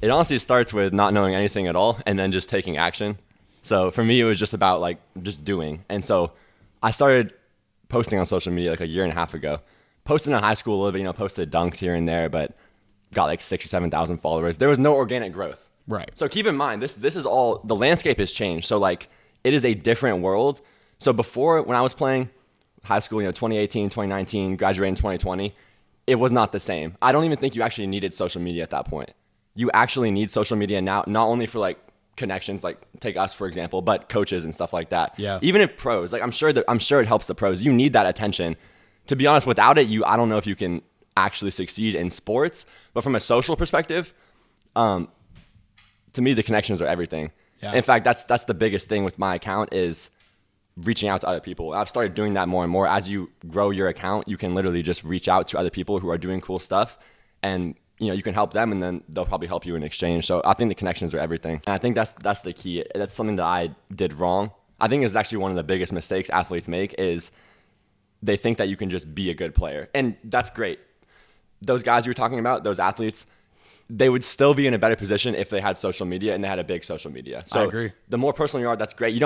It honestly starts with not knowing anything at all and then just taking action. So for me, it was just about like just doing. And so I started posting on social media like a year and a half ago. Posted in high school a little bit, posted dunks here and there, but got like 6,000 or 7,000 followers. There was no organic growth. Right. So keep in mind, this is all, the landscape has changed. So like it is a different world. So before, when I was playing high school, 2018, 2019, graduating 2020, it was not the same. I don't even think you actually needed social media at that point. You actually need social media now, not only for like connections, like take us for example, but coaches and stuff like that. Yeah. Even if pros, like I'm sure it helps the pros. You need that attention. To be honest, without it, I don't know if you can actually succeed in sports. But from a social perspective, to me, the connections are everything. Yeah. In fact, that's the biggest thing with my account is reaching out to other people. I've started doing that more and more. As you grow your account, you can literally just reach out to other people who are doing cool stuff, and you can help them, and then they'll probably help you in exchange. So I think the connections are everything. And I think that's the key. That's something that I did wrong. I think it's actually one of the biggest mistakes athletes make is they think that you can just be a good player. And that's great. Those guys you were talking about, those athletes, they would still be in a better position if they had social media and they had a big social media. So I agree. The more personal you are, that's great.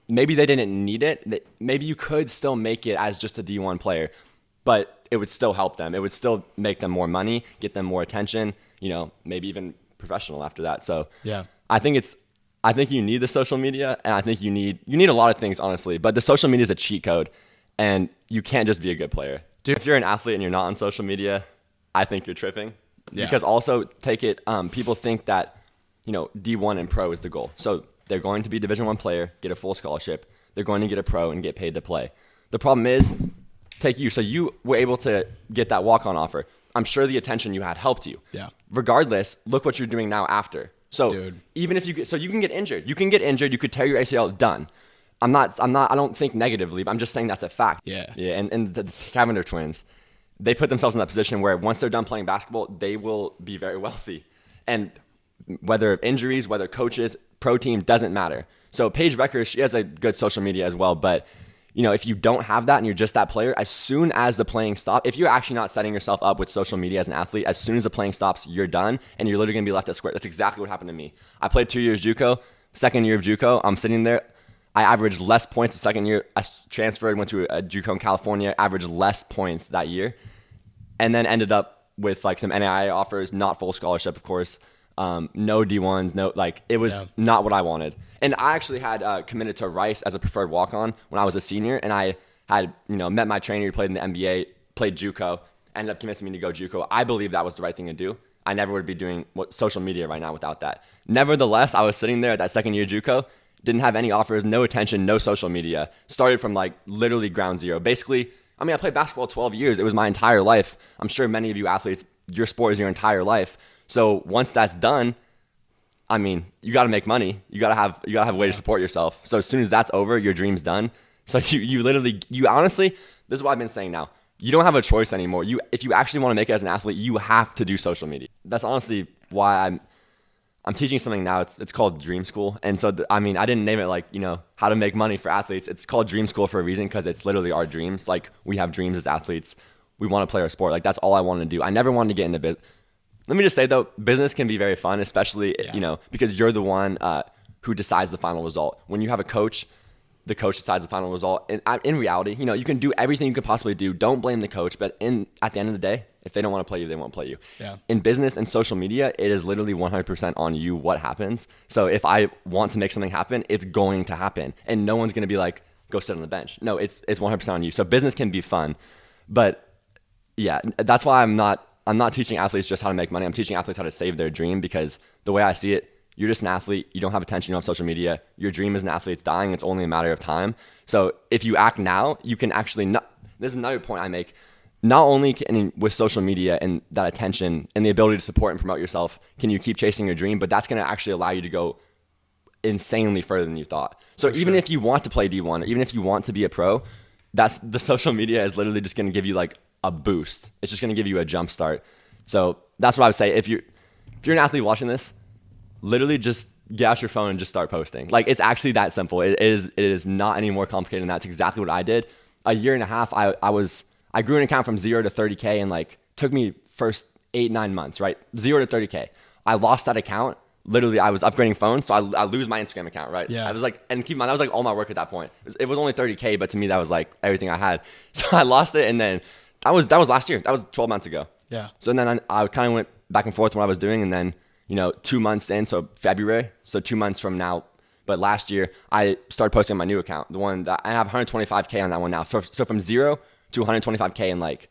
Maybe they didn't need it. Maybe you could still make it as just a D1 player, but it would still help them. It would still make them more money, get them more attention, maybe even professional after that. So Yeah. I think you need the social media, and I think you need a lot of things, honestly, but the social media is a cheat code, and you can't just be a good player. Dude. If you're an athlete and you're not on social media, I think you're tripping. Yeah. Because also people think that, D1 and pro is the goal. So they're going to be Division I player, get a full scholarship. They're going to get a pro and get paid to play. The problem is, so you were able to get that walk-on offer. I'm sure the attention you had helped you. Yeah. Regardless, look what you're doing now after. So Dude. even if you can get injured. You can get injured. You could tear your ACL. Done. I don't think negatively, but I'm just saying that's a fact. Yeah. Yeah. And the Cavender twins, they put themselves in that position where once they're done playing basketball, they will be very wealthy. And whether injuries, whether coaches, pro team, doesn't matter. So Paige Becker, she has a good social media as well. But, if you don't have that and you're just that player, as soon as the playing stops, if you're actually not setting yourself up with social media as an athlete, as soon as the playing stops, you're done and you're literally going to be left at square. That's exactly what happened to me. I played 2 years JUCO. Second year of JUCO, I'm sitting there. I averaged less points the second year. I transferred, went to a JUCO in California, averaged less points that year, and then ended up with like some NAIA offers, not full scholarship, of course. No D1s, it was not what I wanted. And I actually had committed to Rice as a preferred walk-on when I was a senior, and I had met my trainer who played in the NBA, played JUCO, ended up convincing me to go JUCO. I believe that was the right thing to do. I never would be doing social media right now without that. Nevertheless, I was sitting there at that second year JUCO, didn't have any offers, no attention, no social media. Started from literally ground zero. Basically, I played basketball 12 years. It was my entire life. I'm sure many of you athletes, your sport is your entire life. So once that's done, you got to make money. You got to have a way to support yourself. So as soon as that's over, your dream's done. So you honestly, this is what I've been saying now. You don't have a choice anymore. If you actually want to make it as an athlete, you have to do social media. That's honestly why I'm teaching something now. It's called Dream School. And so, I didn't name it how to make money for athletes. It's called Dream School for a reason, because it's literally our dreams. We have dreams as athletes. We want to play our sport. That's all I wanted to do. I never wanted to get into business. Let me just say, though, business can be very fun, especially, because you're the one who decides the final result. When you have a coach, the coach decides the final result. And in reality, you can do everything you could possibly do. Don't blame the coach. But at the end of the day, if they don't want to play you, they won't play you. Yeah. In business and social media, it is literally 100% on you what happens. So if I want to make something happen, it's going to happen. And no one's going to be like, go sit on the bench. No, it's 100% on you. So business can be fun. But yeah, that's why I'm not teaching athletes just how to make money. I'm teaching athletes how to save their dream, because the way I see it, you're just an athlete. You don't have attention. You don't have social media. Your dream as an athlete's dying. It's only a matter of time. So if you act now, you can actually this is another point I make. Not only with social media and that attention and the ability to support and promote yourself, can you keep chasing your dream, but that's going to actually allow you to go insanely further than you thought. So even if you want to play D1, or even if you want to be a pro, the social media is literally just going to give you a boost. It's just going to give you a jump start. So that's what I would say. If you're an athlete watching this, literally just get out your phone and just start posting. It's actually that simple. It is not any more complicated than that. It's exactly what I did. A year and a half, I grew an account from 0 to 30K, and took me first 8-9 months, right? 0 to 30K. I lost that account. Literally, I was upgrading phones, so I lose my Instagram account, right? Yeah. I was like, and keep in mind, that was like all my work at that point. It was only 30K, but to me, that was like everything I had. So I lost it, and then that was last year. That was 12 months ago. Yeah. So then I kind of went back and forth what I was doing, and then 2 months in, so February, so 2 months from now. But last year, I started posting on my new account, the one that I have 125K on that one now. So from 0 to 125K in like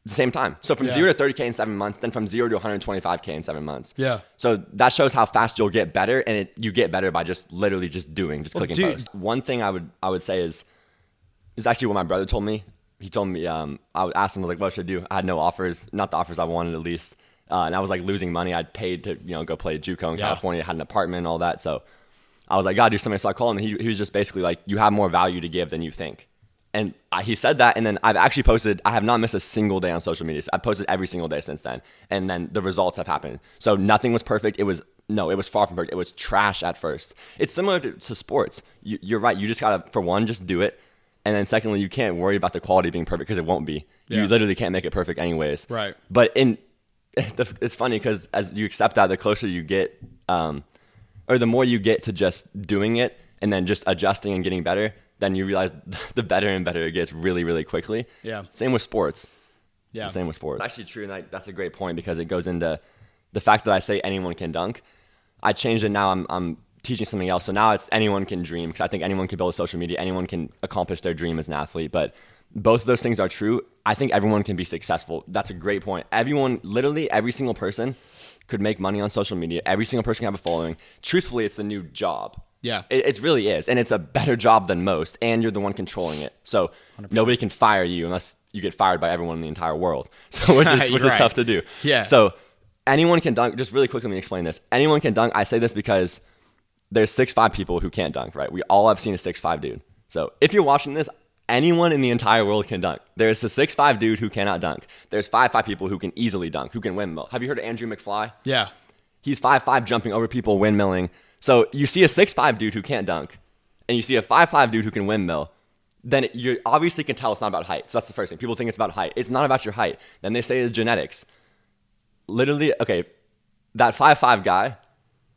the same time. So from 0 to 30K in 7 months, then from 0 to 125K in 7 months. Yeah. So that shows how fast you'll get better, and you get better by just literally just doing, just clicking post. One thing I would say is actually what my brother told me. He told me, I asked him, I was like, what should I do? I had no offers, not the offers I wanted at least. And I was like losing money. I'd paid to, go play JUCO in California, had an apartment and all that. So I was like, gotta do something. So I called him, and he was just basically like, you have more value to give than you think. And he said that, and then I've actually posted, I have not missed a single day on social media. So I've posted every single day since then. And then the results have happened. So nothing was perfect. It was far from perfect. It was trash at first. It's similar to sports. You're right. You just gotta, for one, just do it. And then secondly, you can't worry about the quality being perfect because it won't be. Yeah. You literally can't make it perfect anyways. Right. But it's funny because as you accept that, the closer you get, or the more you get to just doing it and then just adjusting and getting better, then you realize the better and better it gets really, really quickly. Yeah. Same with sports. Yeah. Same with sports. It's actually true, and that's a great point because it goes into the fact that I say anyone can dunk. I changed it now. I'm teaching something else. So now it's anyone can dream, because I think anyone can build a social media. Anyone can accomplish their dream as an athlete. But both of those things are true. I think everyone can be successful. That's a great point. Literally every single person could make money on social media. Every single person can have a following. Truthfully, it's the new job. Yeah. It really is. And it's a better job than most. And you're the one controlling it. So 100%. Nobody can fire you unless you get fired by everyone in the entire world. So which is tough to do. Yeah. So anyone can dunk. Just really quickly, let me explain this. Anyone can dunk. I say this because there's 6'5" people who can't dunk, right? We all have seen a 6'5" dude. So if you're watching this, anyone in the entire world can dunk. There's a 6'5" dude who cannot dunk. There's 5'5" people who can easily dunk, who can windmill. Have you heard of Andrew McFly? Yeah. He's 5'5", jumping over people, windmilling. So you see a 6'5" dude who can't dunk, and you see a 5'5" dude who can windmill, then you obviously can tell it's not about height. So that's the first thing. People think it's about height. It's not about your height. Then they say it's genetics. Literally, okay, that 5'5" guy,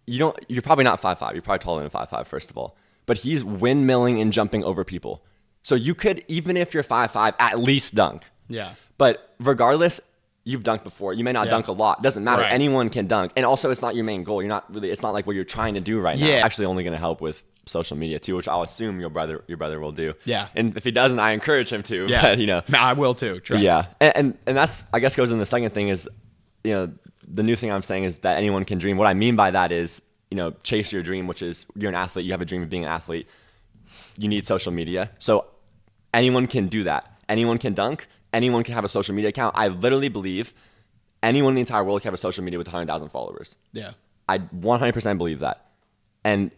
you're probably not 5'5". You're probably taller than 5'5", first of all. But he's windmilling and jumping over people. So you could, even if you're 5'5", at least dunk. Yeah. But regardless, you've dunked before. You may not dunk a lot. Doesn't matter. Right. Anyone can dunk. And also, it's not your main goal. It's not like what you're trying to do right now. It's actually only going to help with social media too, which I'll assume your brother will do. Yeah. And if he doesn't, I encourage him to. Yeah. But, I will too. Trust. Yeah. And that's, I guess, goes in the second thing is, the new thing I'm saying is that anyone can dream. What I mean by that is, chase your dream, which is you're an athlete. You have a dream of being an athlete. You need social media. So anyone can do that. Anyone can dunk. Anyone can have a social media account. I literally believe anyone in the entire world can have a social media with 100,000 followers. Yeah. I 100% believe that. And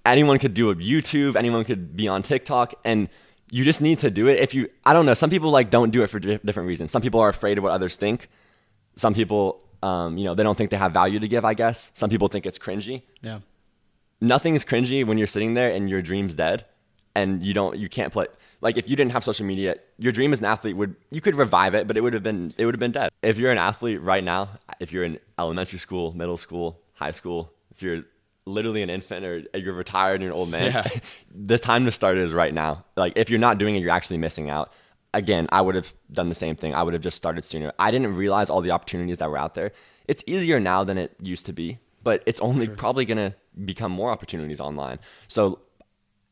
anyone could do a YouTube. Anyone could be on TikTok. And you just need to do it. I don't know. Some people don't do it for different reasons. Some people are afraid of what others think. Some people, they don't think they have value to give, I guess. Some people think it's cringy. Yeah. Nothing is cringy when you're sitting there and your dream's dead and you can't play. Like if you didn't have social media, your dream as an athlete you could revive it, but it would have been dead. If you're an athlete right now, if you're in elementary school, middle school, high school, if you're literally an infant or you're retired and you're an old man, the time to start is right now. Like if you're not doing it, you're actually missing out. Again, I would have done the same thing. I would have just started sooner. I didn't realize all the opportunities that were out there. It's easier now than it used to be, but it's only probably going to become more opportunities online. So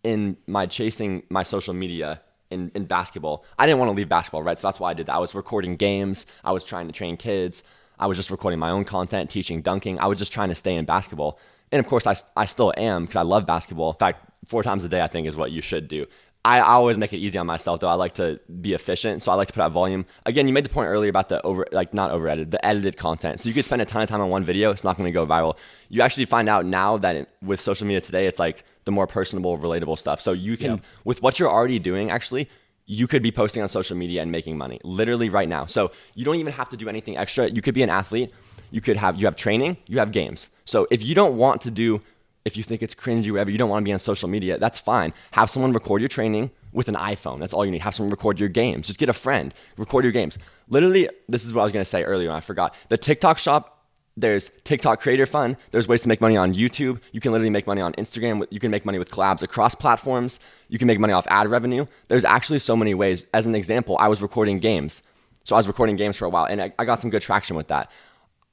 in my chasing my social media in basketball, I didn't want to leave basketball, right? So that's why I did that. I was recording games. I was trying to train kids. I was just recording my own content, teaching dunking. I was just trying to stay in basketball. And of course, I still am because I love basketball. In fact, 4 times a day, I think, is what you should do. I always make it easy on myself, though. I like to be efficient, so I like to put out volume. Again, you made the point earlier about the edited content. So you could spend a ton of time on one video. It's not going to go viral. You actually find out now that with social media today, it's like the more personable, relatable stuff. So you can, with what you're already doing, actually, you could be posting on social media and making money, literally right now. So you don't even have to do anything extra. You could be an athlete. You have training. You have games. So if you don't want to do, if you think it's cringy, whatever, you don't want to be on social media, that's fine. Have someone record your training with an iPhone. That's all you need. Have someone record your games. Just get a friend, record your games. Literally, this is what I was going to say earlier and I forgot. The TikTok shop There's TikTok Creator Fund. There's ways to make money on YouTube. You can literally make money on Instagram. You can make money with collabs across platforms. You can make money off ad revenue. There's actually so many ways. As an example, I was recording games. So I was recording games for a while, and I got some good traction with that.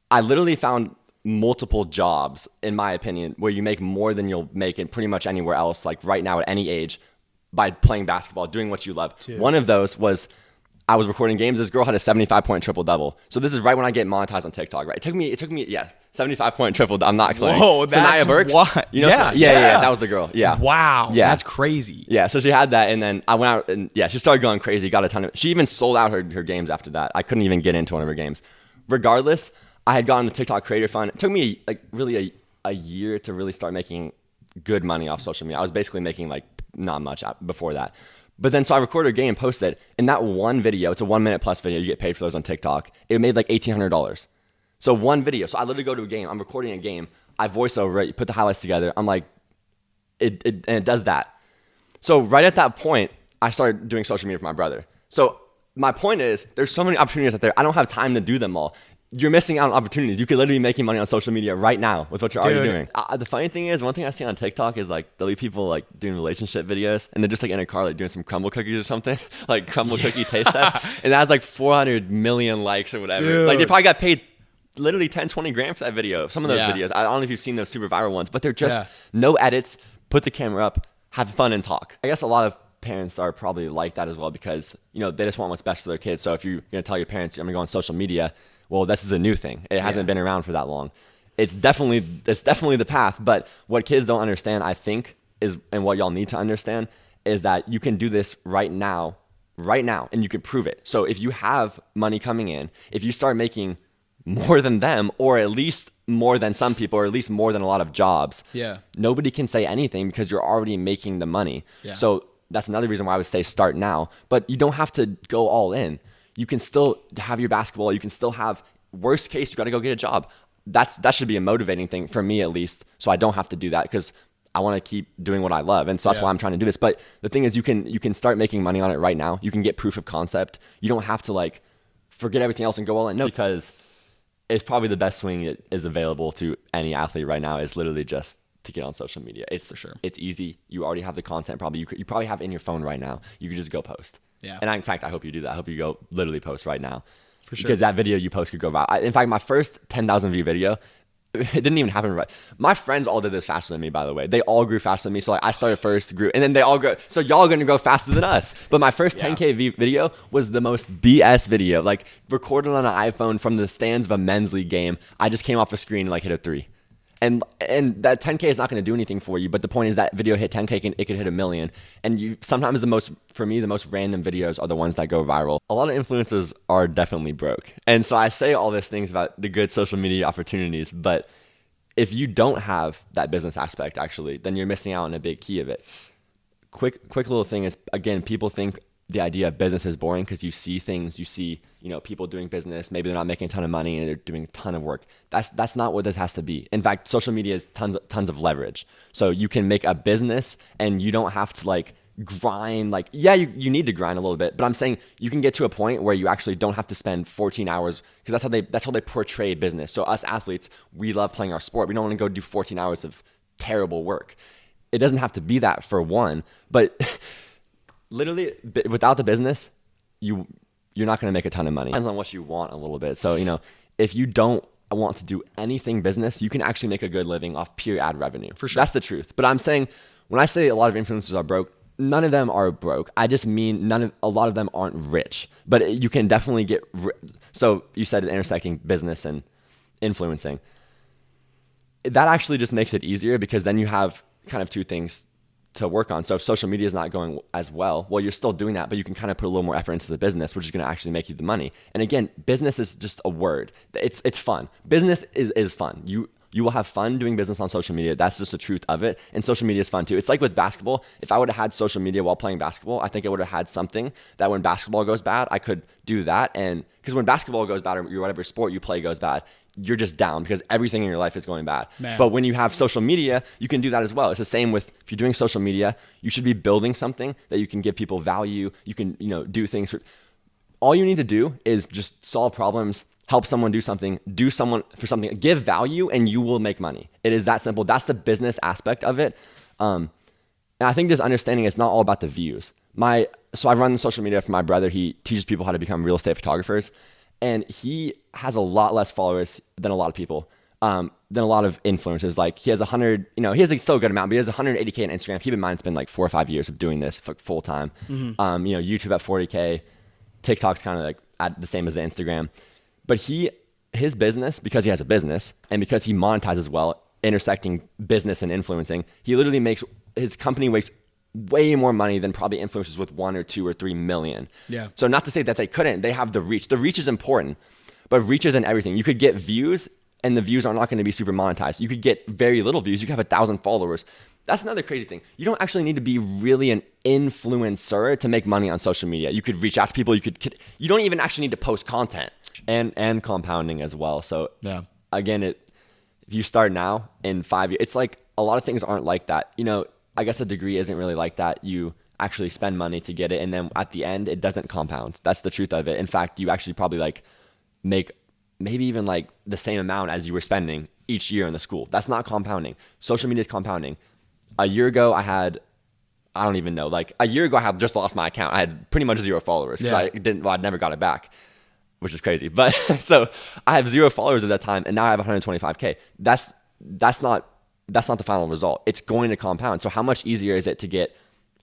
I literally found multiple jobs, in my opinion, where you make more than you'll make in pretty much anywhere else, like right now at any age, by playing basketball, doing what you love. Dude. One of those was I was recording games. This girl had a 75-point triple-double. So this is right when I get monetized on TikTok, right? It took me, 75-point triple. I'm not kidding. Whoa, that's what? You know, yeah. That was the girl. Yeah. Wow. Yeah. That's crazy. Yeah. So she had that, and then I went out, and she started going crazy. Got a ton of. She even sold out her games after that. I couldn't even get into one of her games. Regardless, I had gotten the TikTok Creator Fund. It took me like really a year to really start making good money off social media. I was basically making like not much before that. But then, so I recorded a game and posted it. In that one video, it's a 1 minute plus video. You get paid for those on TikTok. It made like $1,800. So one video. So I literally go to a game. I'm recording a game. I voice over it. You put the highlights together. I'm like, and it does that. So right at that point, I started doing social media for my brother. So my point is, there's so many opportunities out there. I don't have time to do them all. You're missing out on opportunities. You could literally be making money on social media right now with what you're already doing. The funny thing is, one thing I see on TikTok is like there'll be people like doing relationship videos, and they're just like in a car like doing some crumble cookies or something, like crumble cookie taste test, and that has like 400 million likes or whatever. Dude. Like they probably got paid literally 10, 20 grand for that video. Some of those videos, I don't know if you've seen those super viral ones, but they're just no edits, put the camera up, have fun and talk. I guess a lot of parents are probably like that as well because, you know, they just want what's best for their kids. So if you're going to tell your parents, I'm going to go on social media, well, this is a new thing. It hasn't been around for that long. It's definitely the path. But what kids don't understand, I think, is, and what y'all need to understand, is that you can do this right now, and you can prove it. So if you have money coming in, if you start making more than them, or at least more than some people, or at least more than a lot of jobs, nobody can say anything because you're already making the money. So that's another reason why I would say start now. But you don't have to go all in. You can still have your basketball. You can still have, worst case, you got to go get a job. That should be a motivating thing for me, at least. So I don't have to do that because I want to keep doing what I love. And so that's why I'm trying to do this. But the thing is, you can start making money on it right now. You can get proof of concept. You don't have to like forget everything else and go all in. No, because it's probably the best swing that is available to any athlete right now is literally just to get on social media. It's for sure. It's easy. You already have the content. Probably you probably have it in your phone right now. You could just go post. Yeah. And in fact, I hope you do that. I hope you go literally post right now. For sure. Because that video you post could go viral. In fact, my first 10,000 view video, it didn't even happen right. My friends all did this faster than me, by the way. They all grew faster than me. So like I started first, grew, and then they all grew. So y'all are going to grow faster than us. But my first 10K video was the most BS video. Like recorded on an iPhone from the stands of a men's league game. I just came off a screen and like hit a three. And that 10K is not going to do anything for you. But the point is that video hit 10K, it could hit 1 million. And sometimes the most random videos are the ones that go viral. A lot of influencers are definitely broke. And so I say all these things about the good social media opportunities. But if you don't have that business aspect, actually, then you're missing out on a big key of it. Quick little thing is, again, people think the idea of business is boring because you see things, people doing business, maybe they're not making a ton of money and they're doing a ton of work. That's not what this has to be. In fact, social media is tons of leverage. So you can make a business and you don't have to like grind. Like, you need to grind a little bit, but I'm saying you can get to a point where you actually don't have to spend 14 hours because that's how they portray business. So us athletes, we love playing our sport. We don't want to go do 14 hours of terrible work. It doesn't have to be that for one, but literally without the business, you're not going to make a ton of money. Depends on what you want a little bit. So, if you don't want to do anything business, you can actually make a good living off pure ad revenue. For sure. That's the truth. But I'm saying, when I say a lot of influencers are broke, none of them are broke. I just mean a lot of them aren't rich. But you can definitely get so you said intersecting business and influencing. That actually just makes it easier because then you have kind of two things to work on. So if social media is not going as well, you're still doing that, but you can kind of put a little more effort into the business, which is going to actually make you the money. And again, business is just a word. It's fun. Business is fun. You will have fun doing business on social media. That's just the truth of it. And social media is fun too. It's like with basketball. If I would have had social media while playing basketball, I think I would have had something that when basketball goes bad, I could do that. And because when basketball goes bad or whatever sport you play goes bad, you're just down because everything in your life is going bad. Man. But when you have social media, you can do that as well. It's the same with, if you're doing social media, you should be building something that you can give people value. You can, do things. All you need to do is just solve problems help someone do something, for something, give value, and you will make money. It is that simple. That's the business aspect of it. And I think just understanding it's not all about the views. So I run the social media for my brother. He teaches people how to become real estate photographers, and he has a lot less followers than a lot of people, than a lot of influencers. Like he has 100, he has still a good amount, but he has 180K on Instagram. Keep in mind, it's been like 4 or 5 years of doing this full time. YouTube at 40K, TikTok's kind of like at the same as the Instagram. But his business, because he has a business and because he monetizes well, intersecting business and influencing, his company makes way more money than probably influencers with 1 or 2 or 3 million. Yeah. So not to say that they couldn't, they have the reach. The reach is important, but reach isn't everything. You could get views and the views are not going to be super monetized. You could get very little views. You could have 1,000 followers. That's another crazy thing. You don't actually need to be really an influencer to make money on social media. You could reach out to people. You don't even actually need to post content, and compounding as well. So again, if you start now, in 5 years, it's like a lot of things aren't like that. I guess a degree isn't really like that. You actually spend money to get it, and then at the end, it doesn't compound. That's the truth of it. In fact, you actually probably like make maybe even like the same amount as you were spending each year in the school. That's not compounding. Social media is compounding. A year ago, I had just lost my account. I had pretty much 0 followers because I never got it back, which is crazy. But so I have 0 followers at that time, and now I have 125K. That's not the final result. It's going to compound. So how much easier is it to get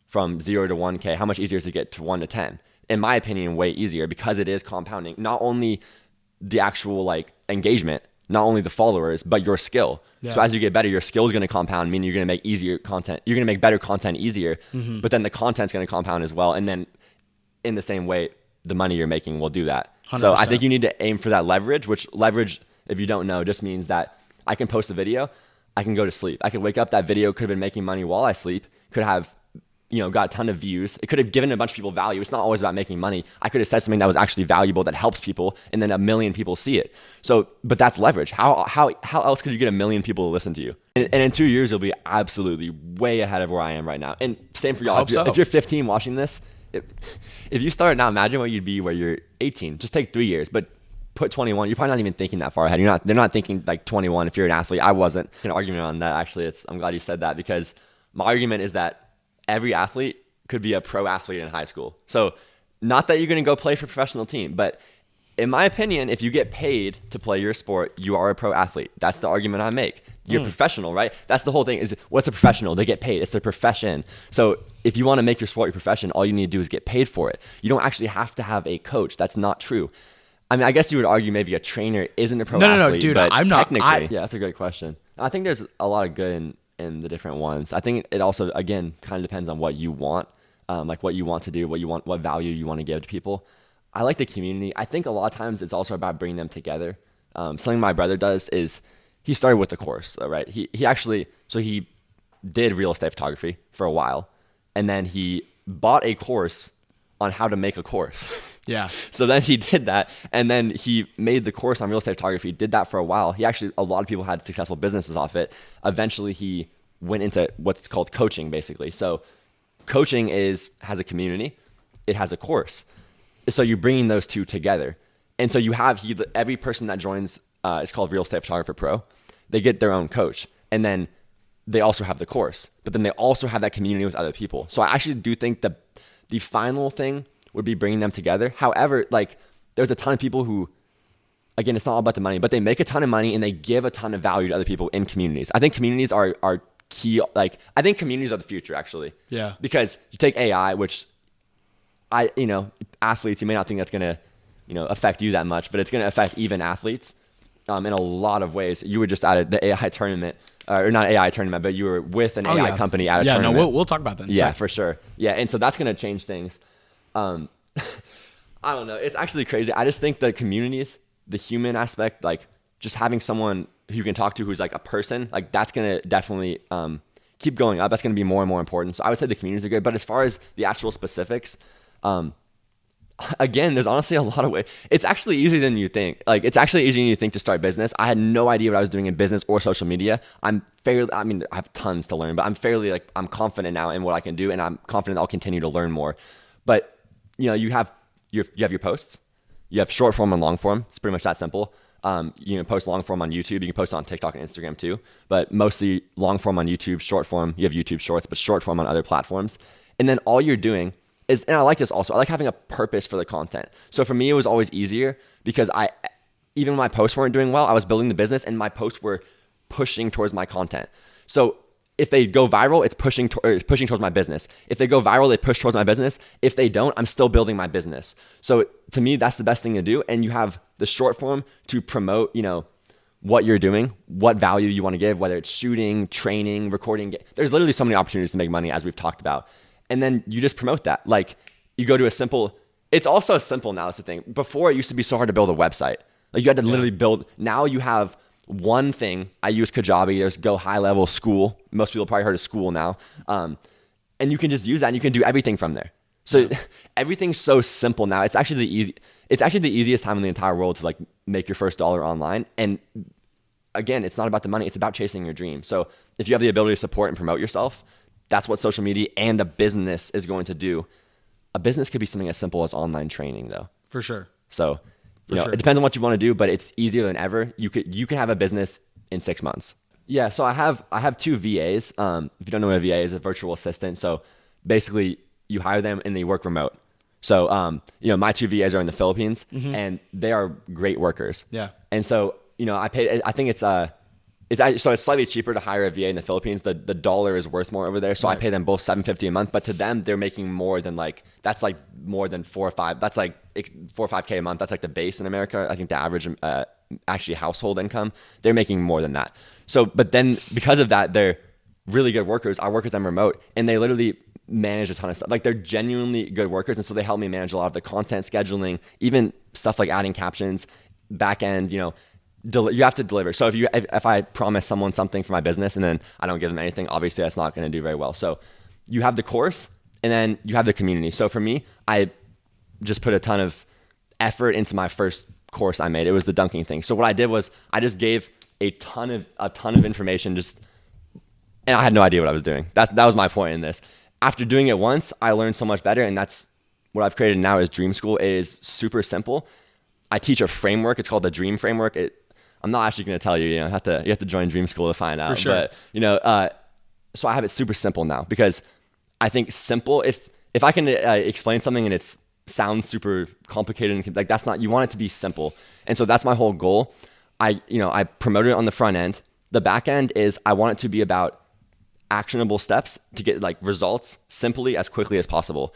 from 0 to 1K? How much easier is it to get to 1 to 10? In my opinion, way easier, because it is compounding. Not only the actual like engagement, not only the followers, but your skill. Yeah. So as you get better, your skill is going to compound, meaning you're going to make easier content. You're going to make better content easier, but then the content's going to compound as well. And then in the same way, the money you're making will do that. 100%. So I think you need to aim for that leverage, which leverage, if you don't know, just means that I can post a video, I can go to sleep. I could wake up, that video could have been making money while I sleep, could have, got a ton of views. It could have given a bunch of people value. It's not always about making money. I could have said something that was actually valuable, that helps people, and then 1 million people see it. So, but that's leverage. How else could you get 1 million people to listen to you? And in 2 years, you'll be absolutely way ahead of where I am right now. And same for y'all. If you're 15 watching this, if you start now, imagine what you'd be where you're 18. Just take 3 years, but put 21. You're probably not even thinking that far ahead. They're not thinking like 21 if you're an athlete. I wasn't. An argument on that, actually. I'm glad you said that, because my argument is that every athlete could be a pro athlete in high school. So not that you're going to go play for a professional team, but in my opinion, if you get paid to play your sport, you are a pro athlete. That's the argument I make. You're professional, right? That's the whole thing. Is what's a professional? They get paid. It's their profession. So if you want to make your sport your profession, all you need to do is get paid for it. You don't actually have to have a coach. That's not true. I mean, I guess you would argue maybe a trainer isn't a pro athlete. No, dude, but I'm not. Yeah, that's a great question. I think there's a lot of good in the different ones. I think it also, again, kind of depends on what you want, like what you want to do, what value you want to give to people. I like the community. I think a lot of times it's also about bringing them together. Something my brother does is he started with the course, right? He did real estate photography for a while, and then he bought a course on how to make a course. Yeah. So then he did that, and then he made the course on real estate photography, did that for a while. A lot of people had successful businesses off it. Eventually he went into what's called coaching, basically. So coaching has a community, it has a course. So you're bringing those two together. And so you have every person that joins, it's called Real Estate Photographer Pro. They get their own coach, and then they also have the course, but then they also have that community with other people. So I actually do think the final thing would be bringing them together. However, like there's a ton of people who, again, it's not all about the money, but they make a ton of money and they give a ton of value to other people in communities. I think communities are key. Like I think communities are the future, actually. Yeah. Because you take AI, which athletes, you may not think that's going to, affect you that much, but it's going to affect even athletes in a lot of ways. You were just at the AI tournament, or not AI tournament, but you were with an AI company at a tournament. Yeah, no, we'll talk about that. Yeah, for sure. Yeah, and so that's going to change things. I don't know. It's actually crazy. I just think the communities, the human aspect, like just having someone who you can talk to who's like a person, like that's going to definitely keep going up. That's going to be more and more important. So I would say the communities are good. But as far as the actual specifics, again, there's honestly a lot of ways. It's actually easier than you think. Like it's actually easier than you think to start business. I had no idea what I was doing in business or social media. I have tons to learn, but I'm confident now in what I can do, and I'm confident I'll continue to learn more. But you have your posts, You have short form and long form. It's pretty much that simple. You can post long form on YouTube. You can post on TikTok and Instagram too, but mostly long form on YouTube, short form. You have YouTube Shorts, but short form on other platforms. And then all you're doing is, and I like this also, I like having a purpose for the content. So for me, it was always easier because even when my posts weren't doing well, I was building the business and my posts were pushing towards my content. So if they go viral, it's pushing towards my business. If they go viral, they push towards my business. If they don't, I'm still building my business. So to me, that's the best thing to do. And you have the short form to promote, what you're doing, what value you want to give, whether it's shooting, training, recording. There's literally so many opportunities to make money, as we've talked about. And then you just promote that. Like you go to it's also simple now. That's the thing. Before, it used to be so hard to build a website. Like you had to literally build. Now you have one thing. I use Kajabi. There's Go High Level School. Most people probably heard of School now. And you can just use that and you can do everything from there. So everything's so simple now. It's actually the easiest time in the entire world to like make your first dollar online. And again, it's not about the money. It's about chasing your dream. So if you have the ability to support and promote yourself, that's what social media and a business is going to do. A business could be something as simple as online training though. For sure. So it depends on what you want to do, but it's easier than ever. You can have a business in 6 months. Yeah. So I have 2 VAs. If you don't know what a VA is, a virtual assistant. So basically you hire them and they work remote. So, my 2 VAs are in the Philippines and they are great workers. Yeah. And so, I think it's slightly cheaper to hire a VA in the Philippines. The dollar is worth more over there. So I pay them both $750 a month, but to them, they're making more than that's like more than 4 or 5. That's like 4 or 5K a month. That's like the base in America. I think the average, actually household income, they're making more than that. So, but then because of that, they're really good workers. I work with them remote and they literally manage a ton of stuff. Like they're genuinely good workers. And so they help me manage a lot of the content scheduling, even stuff like adding captions, back end, you have to deliver. So if I promise someone something for my business and then I don't give them anything, obviously that's not going to do very well. So you have the course and then you have the community. So for me, I just put a ton of effort into my first course I made. It was the dunking thing. So what I did was I just gave a ton of information, and I had no idea what I was doing. That was my point in this. After doing it once, I learned so much better, and that's what I've created now is Dream School. It is super simple. I teach a framework. It's called the Dream Framework. I'm not actually going to tell you. You have to join Dream School to find out. For sure. But so I have it super simple now because I think simple. If I can explain something and it sounds super complicated and like that's not. You want it to be simple, and so that's my whole goal. I promote it on the front end. The back end is I want it to be about actionable steps to get like results simply as quickly as possible.